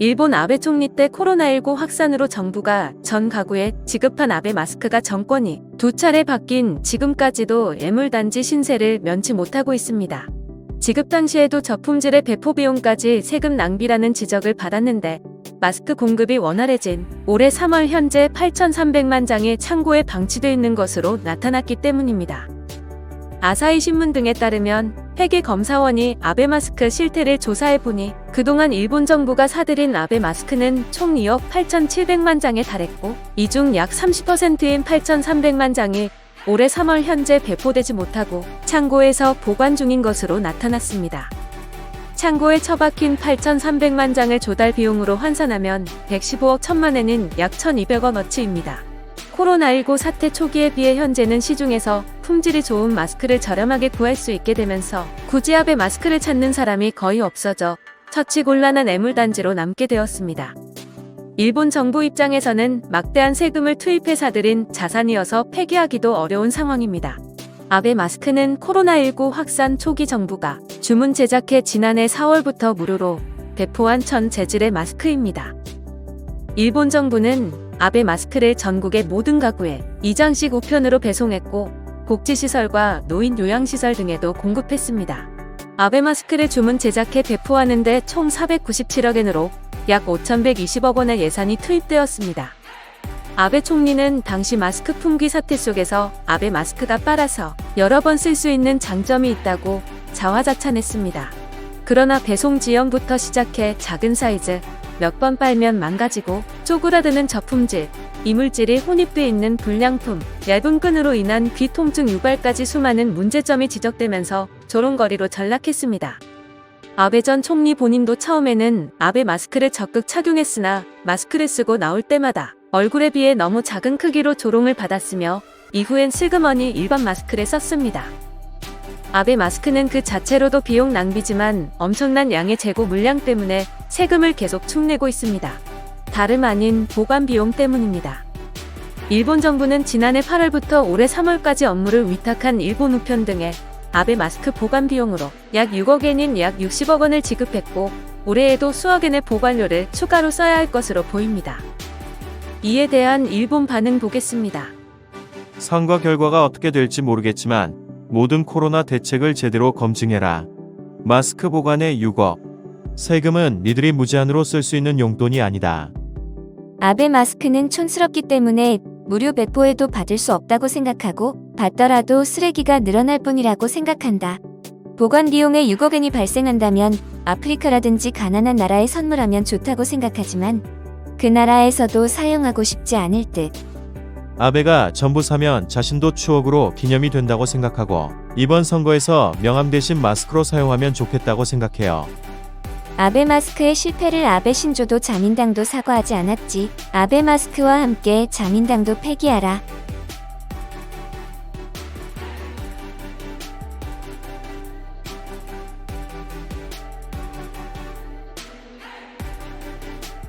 일본 아베 총리 때 코로나19 확산으로 정부가 전 가구에 지급한 아베 마스크가 정권이 두 차례 바뀐 지금까지도 애물단지 신세를 면치 못하고 있습니다. 지급 당시에도 저품질의 배포 비용까지 세금 낭비라는 지적을 받았는데 마스크 공급이 원활해진 올해 3월 현재 8,300만 장이 창고에 방치되어 있는 것으로 나타났기 때문입니다. 아사히 신문 등에 따르면 회계검사원이 아베 마스크 실태를 조사해보니 그동안 일본 정부가 사들인 아베 마스크는 총 2억 8,700만 장에 달했고 이 중 약 30%인 8,300만 장이 올해 3월 현재 배포되지 못하고 창고에서 보관 중인 것으로 나타났습니다. 창고에 처박힌 8,300만 장을 조달 비용으로 환산하면 115억 1천만엔은 약 1,200원어치입니다. 코로나19 사태 초기에 비해 현재는 시중에서 품질이 좋은 마스크를 저렴하게 구할 수 있게 되면서 굳이 아베 마스크를 찾는 사람이 거의 없어져 처치곤란한 애물단지로 남게 되었습니다. 일본 정부 입장에서는 막대한 세금을 투입해 사들인 자산이어서 폐기하기도 어려운 상황입니다. 아베 마스크는 코로나19 확산 초기 정부가 주문 제작해 지난해 4월부터 무료로 배포한 천 재질의 마스크입니다. 일본 정부는 아베 마스크를 전국의 모든 가구에 2장씩 우편으로 배송했고 복지시설과 노인 요양시설 등에도 공급했습니다. 아베 마스크를 주문 제작해 배포하는 데 총 497억엔으로 약 5,120억 원의 예산이 투입되었습니다. 아베 총리는 당시 마스크 품귀 사태 속에서 아베 마스크가 빨아서 여러 번 쓸 수 있는 장점이 있다고 자화자찬했습니다. 그러나 배송 지연부터 시작해 작은 사이즈, 몇 번 빨면 망가지고 쪼그라드는 저품질, 이물질이 혼입돼 있는 불량품, 얇은 끈으로 인한 귀 통증 유발까지 수많은 문제점이 지적되면서 조롱거리로 전락했습니다. 아베 전 총리 본인도 처음에는 아베 마스크를 적극 착용했으나 마스크를 쓰고 나올 때마다 얼굴에 비해 너무 작은 크기로 조롱을 받았으며 이후엔 슬그머니 일반 마스크를 썼습니다. 아베 마스크는 그 자체로도 비용 낭비지만 엄청난 양의 재고 물량 때문에 세금을 계속 축내고 있습니다. 다름 아닌 보관 비용 때문입니다. 일본 정부는 지난해 8월부터 올해 3월까지 업무를 위탁한 일본 우편 등에 아베 마스크 보관 비용으로 약 6억엔인 약 60억 원을 지급했고 올해에도 수억엔의 보관료를 추가로 써야 할 것으로 보입니다. 이에 대한 일본 반응 보겠습니다. 선거 결과가 어떻게 될지 모르겠지만 모든 코로나 대책을 제대로 검증해라. 마스크 보관에 6억. 세금은 니들이 무제한으로 쓸 수 있는 용돈이 아니다. 아베 마스크는 촌스럽기 때문에 무료 배포해도 받을 수 없다고 생각하고 받더라도 쓰레기가 늘어날 뿐이라고 생각한다. 보관 비용에 6억엔이 발생한다면 아프리카라든지 가난한 나라에 선물하면 좋다고 생각하지만 그 나라에서도 사용하고 싶지 않을 듯. 아베가 전부 사면 자신도 추억으로 기념이 된다고 생각하고 이번 선거에서 명함 대신 마스크로 사용하면 좋겠다고 생각해요. 아베 마스크의 실패를 아베 신조도 자민당도 사과하지 않았지. 아베 마스크와 함께 자민당도 폐기하라.